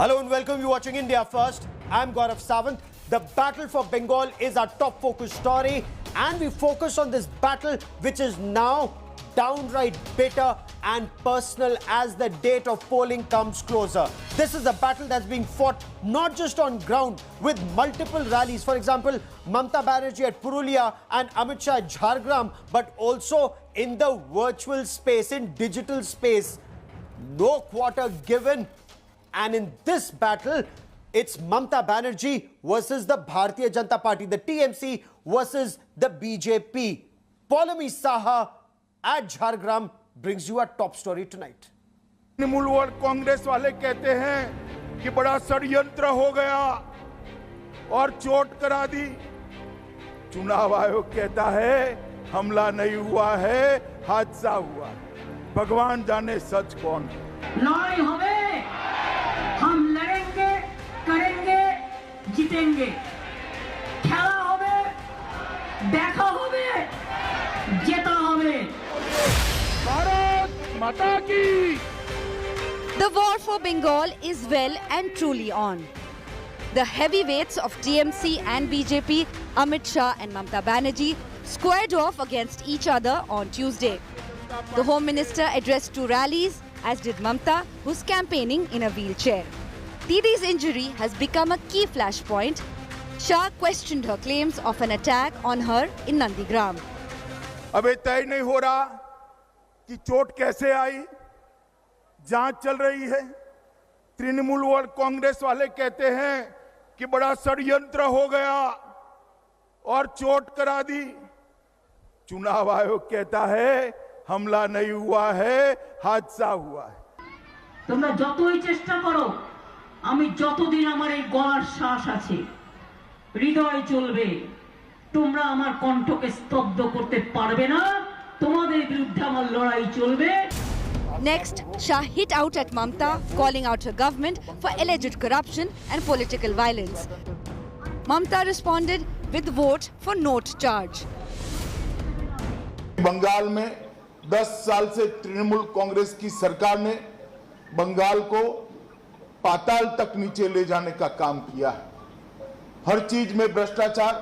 Hello and welcome. You're watching India First. I'm Gaurav Sawant. The battle for Bengal is our top focus story, and we focus on this battle which is now downright bitter and personal as the date of polling comes closer. This is a battle that's being fought not just on ground with multiple rallies. For example, Mamata Banerjee at Purulia and Amit Shah at Jhargram, but also in the virtual space, in digital space. No quarter given. And in this battle, it's Mamata Banerjee versus the Bharatiya Janata Party, the TMC versus the BJP. Poulomi Saha at Jhargram brings you our top story tonight. Trinamool और कांग्रेस वाले कहते हैं कि बड़ा षड्यंत्र हो गया और चोट करा दी। चुनाव आयोग कहता है हमला नहीं हुआ है, हादसा हुआ है। भगवान जाने सच कौन है। लड़ाई होवे, हम लड़ेंगे, करेंगे, जीतेंगे। खेला होवे, देखा होवे, जेता होवे। भारत माता की। The war for Bengal is well and truly on. The heavyweights of TMC and BJP, Amit Shah and Mamata Banerjee, squared off against each other on Tuesday. The Home Minister addressed two rallies, as did Mamata, who's campaigning in a wheelchair. Didi's injury has become a key flashpoint. Shah questioned her claims of an attack on her in Nandigram. अबे तय नहीं हो रहा कि चोट कैसे आई। जांच चल रही है। तृणमूल और कांग्रेस वाले कहते हैं कि बड़ा षड्यंत्र हो गया और चोट करा दी। चुनाव आयोग कहता है हमला नहीं हुआ है, हादसा हुआ है। তোমরা যতই চেষ্টা করো, আমি যতদিন আমার এই গলার শ্বাস আছে, হৃদয় চলবে। তোমরা আমার কণ্ঠকে স্তব্ধ করতে পারবে না। তোমাদের বিরুদ্ধে আমার লড়াই চলবে। Next, Shah hit out at Mamata, calling out her government for alleged corruption and political violence. Mamata responded with vote for note charge. Bengal में 10 साल से तृणमूल कांग्रेस की सरकार ने बंगाल को पाताल तक नीचे ले जाने का काम किया है। हर चीज में भ्रष्टाचार,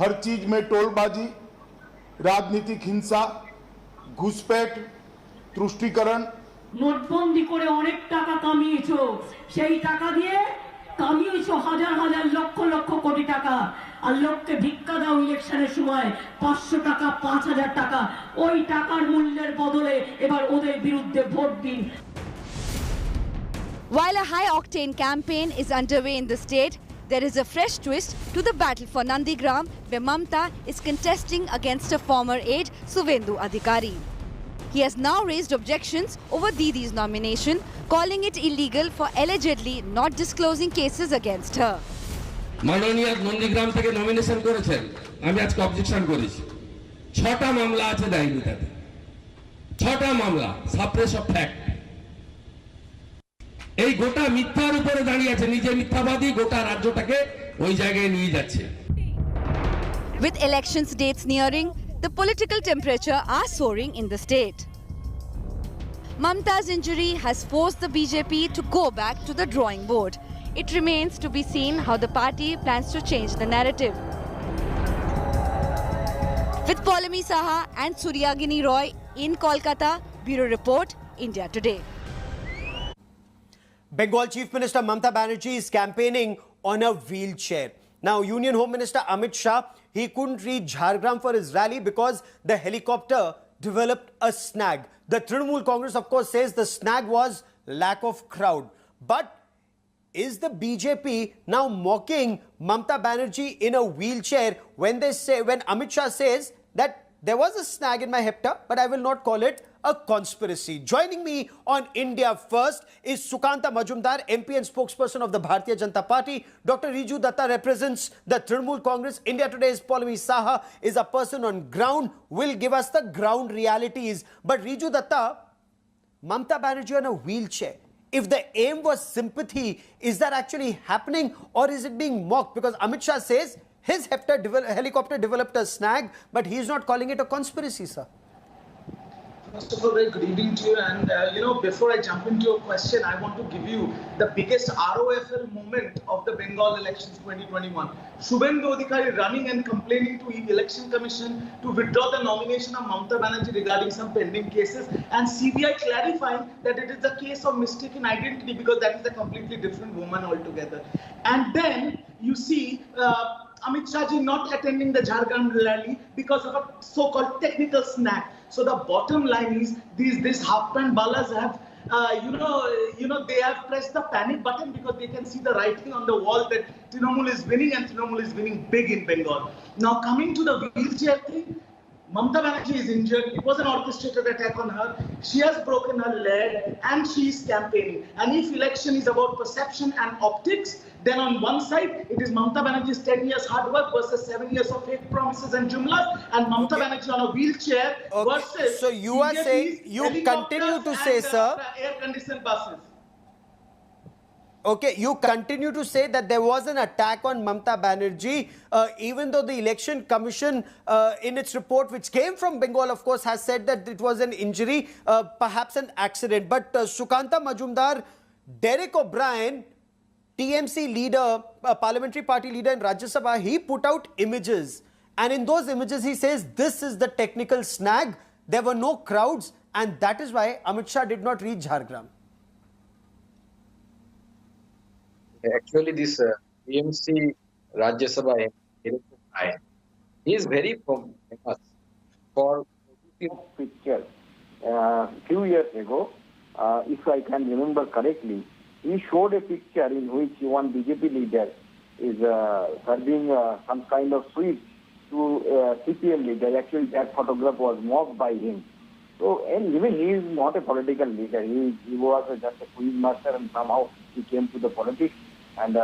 हर चीज में टोलबाजी, राजनीतिक हिंसा, घुसपैठ, तुष्टीकरण। নোটবন্দি করে অনেক টাকা কামিয়েছো। সেই টাকা দিয়ে কামিয়েছো হাজার হাজার লক্ষ লক্ষ কোটি টাকা। আর লোককে ভিক্ষা দাও ইলেকশনের সময় 500 টাকা 5000 টাকা। ওই টাকার মূল্যের বদলে এবার ওদের বিরুদ্ধে ভোট দিন। While a high-octane campaign is underway in the state, there is a fresh twist to the battle for Nandigram, where Mamata is contesting against a former aide, Suvendu Adhikari. He has now raised objections over Didi's nomination, calling it illegal for allegedly not disclosing cases against her. মাননীয় নন্দীগ্রাম থেকে nomination করেছেন, আমি আজকে objection করেছি। 6টা মামলা আছে দায়িত্বতে। 6টা মামলা, সাপ্রেস অফ ফ্যাক্ট। এই গোটা মিথ্যার উপরে দাঁড়িয়ে আছে, নিজে মিথ্যাবাদী, গোটা রাজ্যটাকে ওই জায়গায় নিয়ে যাচ্ছে। With elections dates nearing, the political temperature are soaring in the state. Mamata's injury has forced the BJP to go back to the drawing board. It remains to be seen how the party plans to change the narrative. With Poulomi Saha and Suryagini Roy in Kolkata, Bureau Report, India Today. Bengal Chief Minister Mamata Banerjee is campaigning on a wheelchair. Now, Union Home Minister Amit Shah, he couldn't reach Jhargram for his rally because the helicopter developed a snag. The Trinamool Congress, of course, says the snag was lack of crowd. But is the BJP now mocking Mamata Banerjee in a wheelchair when Amit Shah says that there was a snag in my hepta, but I will not call it a conspiracy? Joining me on India First is Sukanta Majumdar, MP and spokesperson of the Bharatiya Janata Party. Dr. Riju Datta represents the Trinamool Congress. India Today's Poulomi Saha is a person on ground, will give us the ground realities. But Riju Datta, Mamata Banerjee on a wheelchair. If the aim was sympathy, is that actually happening or is it being mocked? Because Amit Shah says his helicopter developed a snag, but he's not calling it a conspiracy, sir. First of all, very good evening to you. And before I jump into your question, I want to give you the biggest ROFL moment of the Bengal elections 2021. Shubhendu Adhikari running and complaining to Election Commission to withdraw the nomination of Mamata Banerjee regarding some pending cases, and CBI clarifying that it is a case of mistaken identity because that is a completely different woman altogether. And then you see Amit Shah ji not attending the Jharkhand rally because of a so-called technical snag. So the bottom line is these half-pant ballas have, they have pressed the panic button because they can see the writing on the wall that Trinamool is winning and Trinamool is winning big in Bengal. Now coming to the wheelchair thing, Mamata Banerjee is injured. It was an orchestrated attack on her. She has broken her leg and she is campaigning. And if election is about perception and optics, then on one side, it is Mamata Banerjee's 10 years hard work versus 7 years of fake promises and jumlas, and Mamata Banerjee on a wheelchair versus... So you are saying, you continue to say, sir... air-conditioned buses. Okay, you continue to say that there was an attack on Mamata Banerjee, even though the Election Commission, in its report, which came from Bengal, of course, has said that it was an injury, perhaps an accident. But Sukanta Majumdar, Derek O'Brien, TMC leader, parliamentary party leader in Rajya Sabha, he put out images. And in those images, he says, this is the technical snag. There were no crowds. And that is why Amit Shah did not reach Jhargram. Actually, this TMC Rajya Sabha MP, he is very famous for pictures. Few years ago, if I can remember correctly, he showed a picture in which one BJP leader is serving some kind of sweet to CPM leader. Actually, that photograph was mocked by him. So, and even he is not a political leader. He was just a quiz master, and somehow he came to the politics and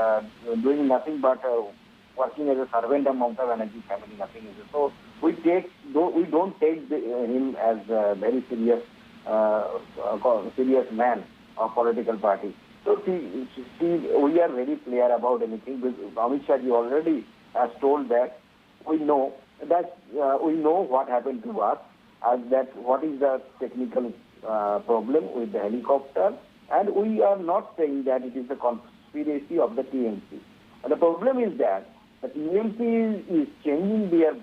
doing nothing but working as a servant of Mamata Banerjee family, nothing else. So we don't take him as a very serious man of political party. So see, we are very clear about anything. Amit Shah ji already has told that we know what happened to us, that what is the technical problem with the helicopter, and we are not saying that it is the conspiracy of the TMC. And the problem is that the TMC is changing their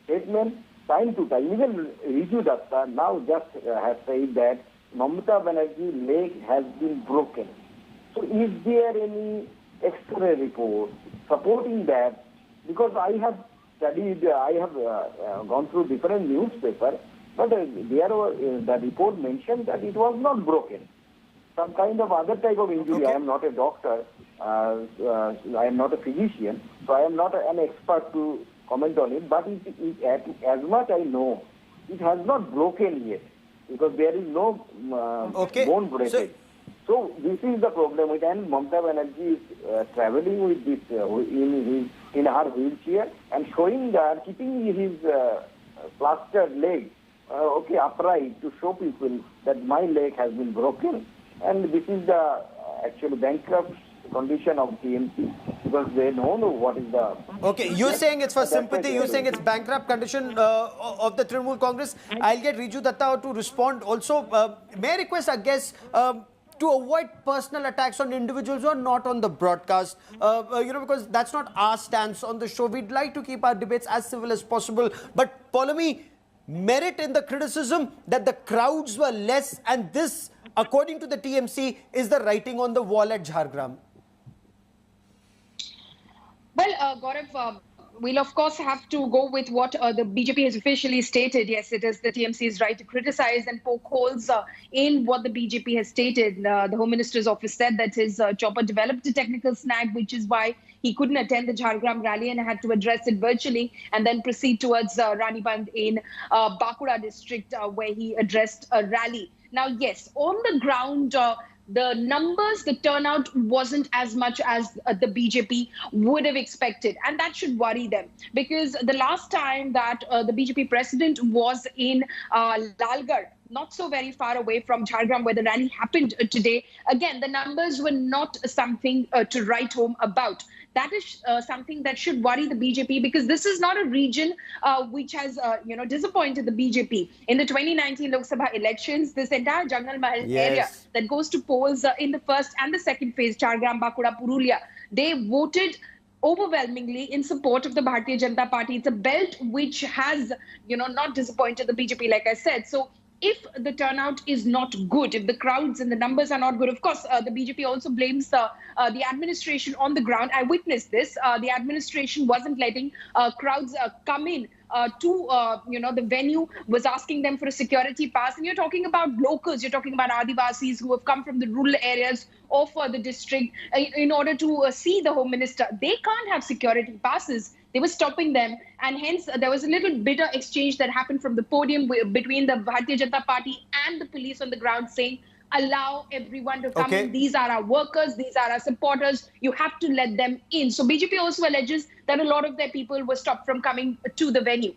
statement time to time. Even Riju Datta now just has said that Mamata Banerjee's leg has been broken. So is there any extra report supporting that? Because I have studied, I have gone through different newspapers, but the report mentioned that it was not broken. Some kind of other type of injury. Okay. I am not a doctor, I am not a physician, so I am not an expert to comment on it, but as much I know, it has not broken yet, because there is no bone breakage. So this is the problem, and Mamata Banerjee is traveling with this in her wheelchair and showing that, keeping his plastered leg upright to show people that my leg has been broken. And this is the actual bankrupt condition of TMC, because they don't know what is the... Okay, you're saying it's for sympathy, you're saying it's bankrupt condition of the Trinamool Congress. I'll get Riju Datta to respond. Also, may I request our guests to avoid personal attacks on individuals who are not on the broadcast, because that's not our stance on the show. We'd like to keep our debates as civil as possible. But Poulomi, merit in the criticism that the crowds were less, and this, according to the TMC, is the writing on the wall at Jhargram. Well, Gaurav, we'll of course have to go with what the BJP has officially stated. Yes, it is the TMC's right to criticize and poke holes in what the BJP has stated. The Home Minister's office said that his chopper developed a technical snag, which is why he couldn't attend the Jhargram rally and had to address it virtually and then proceed towards Raniband in Bankura district, where he addressed a rally. Now, yes, on the ground, the numbers, the turnout wasn't as much as the BJP would have expected. And that should worry them, because the last time that the BJP president was in Lalgarh, not so very far away from Jhargram, where the rally happened today. Again, the numbers were not something to write home about. That is something that should worry the BJP, because this is not a region which has, disappointed the BJP. In the 2019 Lok Sabha elections, this entire Jangal Mahal area that goes to polls in the first and the second phase, Jhargram, Bankura, Purulia, they voted overwhelmingly in support of the Bharatiya Janata Party. It's a belt which has, not disappointed the BJP, like I said. So if the turnout is not good, if the crowds and the numbers are not good, of course, the BJP also blames the administration on the ground. I witnessed this. The administration wasn't letting crowds come in to the venue, was asking them for a security pass. And you're talking about locals, you're talking about Adivasis who have come from the rural areas of the district in order to see the Home Minister. They can't have security passes. They were stopping them, and hence there was a little bitter exchange that happened from the podium between the Bharatiya Janata Party and the police on the ground, saying, allow everyone to come in. These are our workers, these are our supporters, you have to let them in. So BJP also alleges that a lot of their people were stopped from coming to the venue.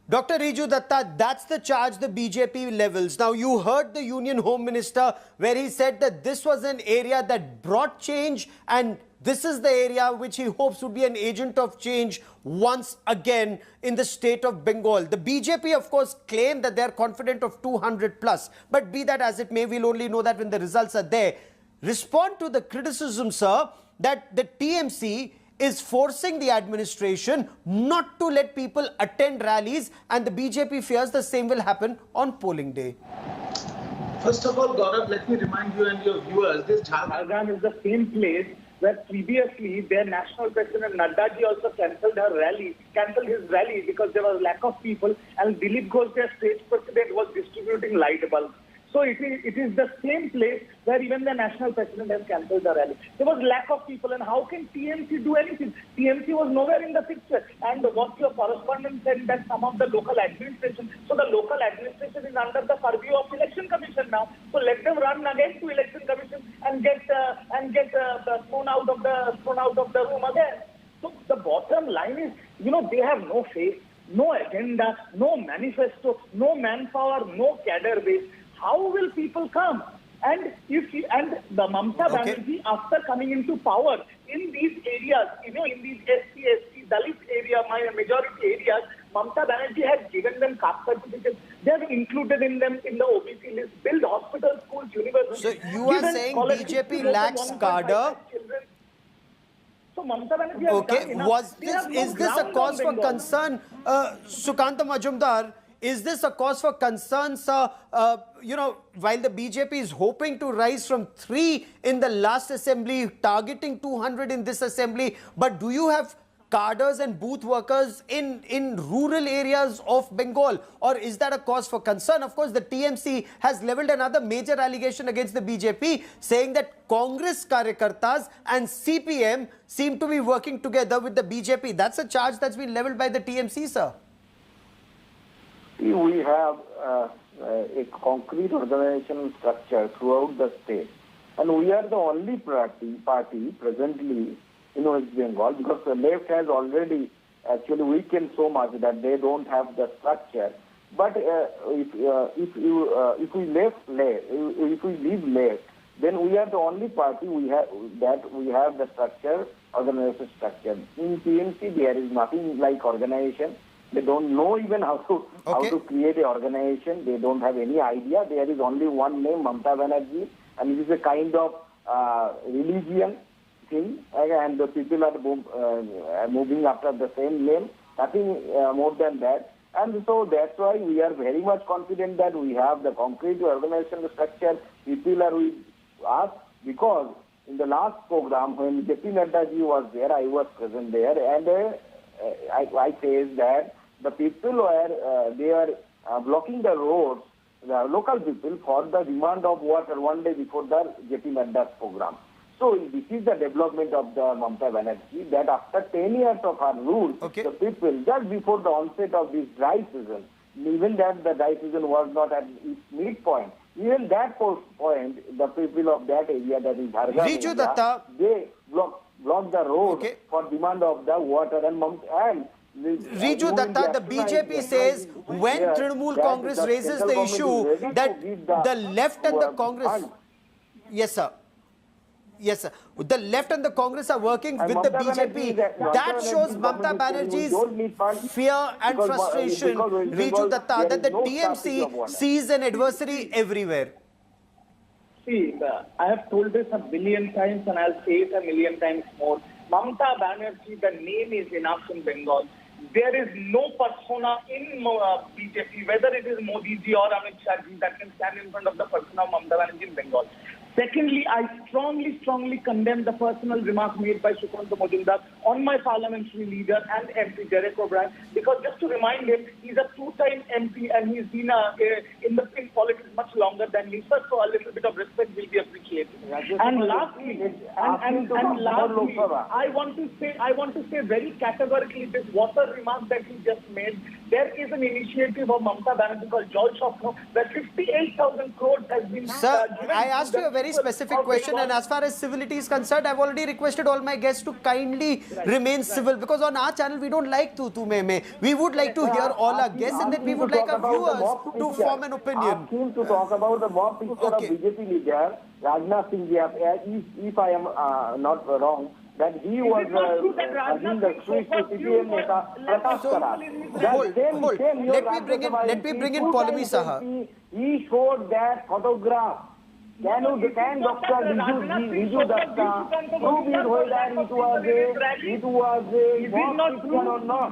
Dr. Riju Datta, that's the charge the BJP levels. Now, you heard the Union Home Minister where he said that this was an area that brought change, and this is the area which he hopes would be an agent of change once again in the state of Bengal. The BJP, of course, claim that they are confident of 200 plus. But be that as it may, we'll only know that when the results are there. Respond to the criticism, sir, that the TMC is forcing the administration not to let people attend rallies, and the BJP fears the same will happen on polling day. First of all, Gaurav, let me remind you and your viewers, this Jhargram is the same place where previously their national president Nadda ji also cancelled his rally because there was lack of people, and Dilip Ghosh, their state president, was distributing light bulbs. So it is the same place where even the national president has cancelled the rally. There was lack of people, and how can TMC do anything? TMC was nowhere in the picture. And what your correspondent said, that some of the local administration, so the local administration is under the purview of Election Commission now. So let them run again to Election Commission and get thrown out of the room again. So the bottom line is, they have no faith, no agenda, no manifesto, no manpower, no cadre base. How will people come? And the Mamata Banerjee, after coming into power in these areas, in these SC, Dalit area, majority areas, Mamata Banerjee has given them caste certificates. They have included in them in the OBC list, build hospitals, schools, universities. So you are saying BJP lacks cadre? So Mamata Banerjee has done enough. Is this a cause for concern, Sukanta Majumdar? Is this a cause for concern, sir? While the BJP is hoping to rise from 3 in the last assembly, targeting 200 in this assembly, but do you have cadres and booth workers in rural areas of Bengal? Or is that a cause for concern? Of course, the TMC has levelled another major allegation against the BJP, saying that Congress Karyakartas and CPM seem to be working together with the BJP. That's a charge that's been levelled by the TMC, sir. We have a concrete organizational structure throughout the state, and we are the only party presently in West Bengal, because the left has already actually weakened so much that they don't have the structure. But if we leave left, then we are the only party we have the structure, organization structure. In TMC, there is nothing like organization. They don't know even how to create an organization. They don't have any idea. There is only one name, Mamata Banerjee, and it is a kind of religion thing, and the people are moving after the same name, nothing more than that. And so that's why we are very much confident that we have the concrete organization structure. People are with us, because in the last program when JP Nadda ji was there, I was present there, and I said that the people were blocking the roads, the local people, for the demand of water one day before the JP Nadda's program. So this is the development of the Mamata Banerjee, that after 10 years of her rule, the people, just before the onset of this dry season, even that the dry season was not at its midpoint, even that point, the people of that area, that is Jhargram area, they blocked the road for demand of the water, and Riju Datta, the BJP says when Trinamool Congress raises the issue that the left and the Congress... Yes, sir. Yes, sir. The left and the Congress are working with the BJP. That shows Mamata Banerjee's fear and frustration, Riju Datta, that the TMC sees an adversary everywhere. See, I have told this a billion times and I'll say it a million times more. Mamata Banerjee, the name is enough in Bengal. There is no persona in BJP, whether it is Modi ji or Amit Shah ji, that can stand in front of the person of Mamata Banerjee in Bengal. Secondly, I strongly condemn the personal remark made by Sukanta Majumdar on my parliamentary leader and MP Derek O'Brien, because just to remind him, he's a two-time MP and he's been in politics much longer than me, so a little bit of respect will be appreciated. And lastly, I want to say very categorically, this water remark that he just made, there is an initiative of Mamata Banerjee called Jal Shakti, where 58,000 crores has been Sir, given I to asked the you a very specific question, and as far as civility is concerned, I've already requested all my guests to kindly remain civil, because on our channel we don't like tu me me. We would like to hear all our guests, and then we would like our viewers to form an opinion. Ask him to talk about the mob picture of BJP leader Rajnath Singh. If I am not wrong, that he was urging the streets to CPM Neta Prakash Karat. Hold. Let me bring in Paulami Saha. He showed that photograph. Can Dr. Riju Datta prove it whether it was a mob picture or not?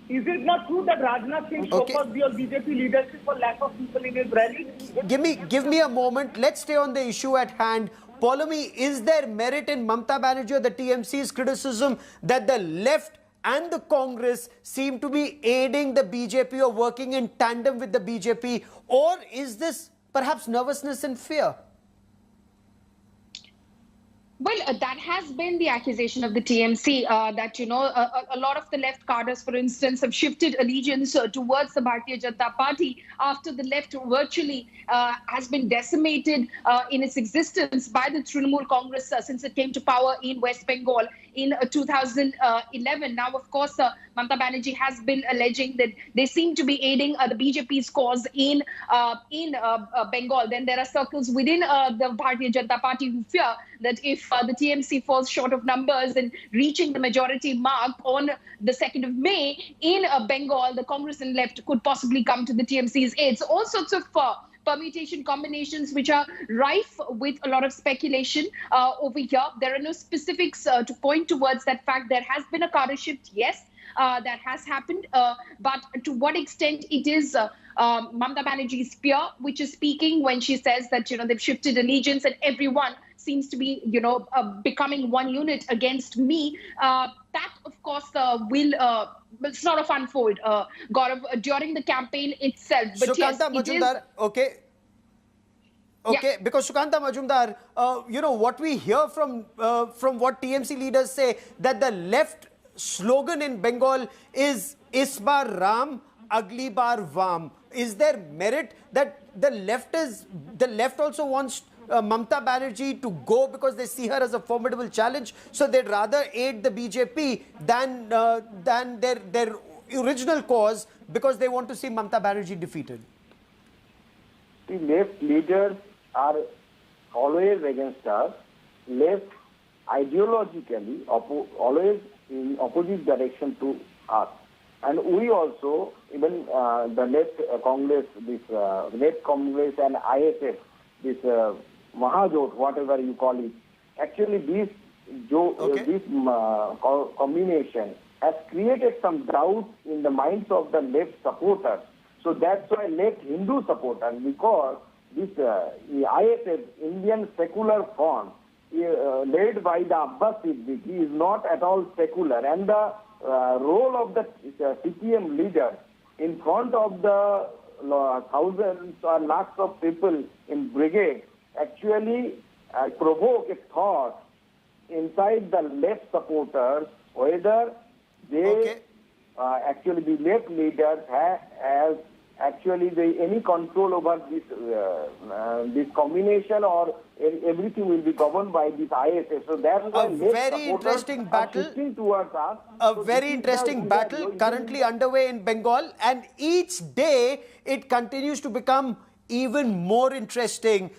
Is it not true that Rajnath Singh focused your BJP leadership for lack of people in his rally? Give me a moment. Let's stay on the issue at hand. Paulami, is there merit in Mamata Banerjee or the TMC's criticism that the left and the Congress seem to be aiding the BJP or working in tandem with the BJP, or is this perhaps nervousness and fear? Well, that has been the accusation of the TMC, that, you know, a lot of the left cadres, for instance, have shifted allegiance towards the Bharatiya Janata Party after the left virtually has been decimated in its existence by the Trinamool Congress since it came to power in West Bengal in 2011. Now, of course, Mamata Banerjee has been alleging that they seem to be aiding the BJP's cause in Bengal. Then there are circles within the Bharatiya Janata Party who fear that if the TMC falls short of numbers and reaching the majority mark on the 2nd of May in Bengal, the Congress and left could possibly come to the TMC's aid. So all sorts of permutation combinations which are rife with a lot of speculation over here. There are no specifics to point towards that fact. There has been a cadre shift, yes, that has happened, but to what extent it is Mamata Banerjee's peer which is speaking when she says that, you know, they've shifted allegiance and everyone seems to be, you know, becoming one unit against me. That, of course, will sort of unfold, Gaurav, during the campaign itself. But Sukanta Majumdar, okay, yeah. Because Sukanta Majumdar, you know, what we hear from what TMC leaders say, that the left slogan in Bengal is "Is bar Ram, Agli bar Vam." Is there merit that the left also wants Mamata Banerjee to go because they see her as a formidable challenge, so they'd rather aid the BJP than their original cause because they want to see Mamata Banerjee defeated? The left leaders are always against us. Left ideologically always in opposite direction to us. And we also, even the left Congress, this left Congress and ISF, this Mahajot, whatever you call it, actually this combination has created some doubt in the minds of the left supporters. So that's why left Hindu supporters, because this ISF, Indian Secular Front, led by the Abbas Siddiqui, is not at all secular, and the role of the CPM leader in front of the thousands or lakhs of people in brigade actually provoke a thought inside the left supporters whether they actually the left leaders actually any control over this this combination or everything will be governed by this ISS. So that's why very interesting battle. Towards us. A So very this is interesting the battle currently underway in Bengal, and each day it continues to become even more interesting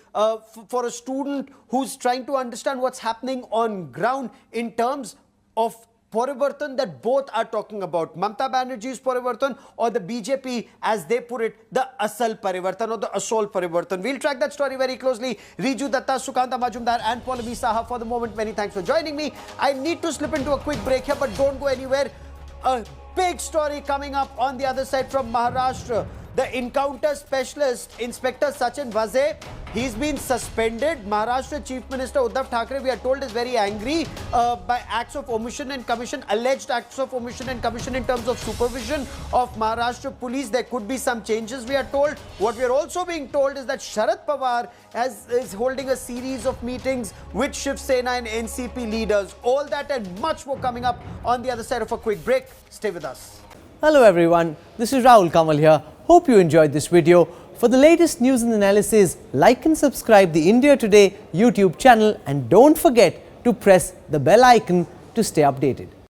for a student who's trying to understand what's happening on ground in terms of Parivartan that both are talking about. Mamta Banerjee's Parivartan, or the BJP, as they put it, the Asal Parivartan or the Asol Parivartan. We'll track that story very closely. Riju Datta, Sukanta Majumdar and Pallavi Saha, for the moment, many thanks for joining me. I need to slip into a quick break here, but don't go anywhere. A big story coming up on the other side from Maharashtra. The encounter specialist, Inspector Sachin Vaze, he's been suspended. Maharashtra Chief Minister Uddhav Thackeray, we are told, is very angry by acts of omission and commission, alleged acts of omission and commission in terms of supervision of Maharashtra police. There could be some changes, we are told. What we are also being told is that Sharad Pawar is holding a series of meetings with Shiv Sena and NCP leaders. All that and much more coming up on the other side of a quick break. Stay with us. Hello everyone, this is Rahul Kamal here. Hope you enjoyed this video. For the latest news and analysis, like and subscribe the India Today YouTube channel, and don't forget to press the bell icon to stay updated.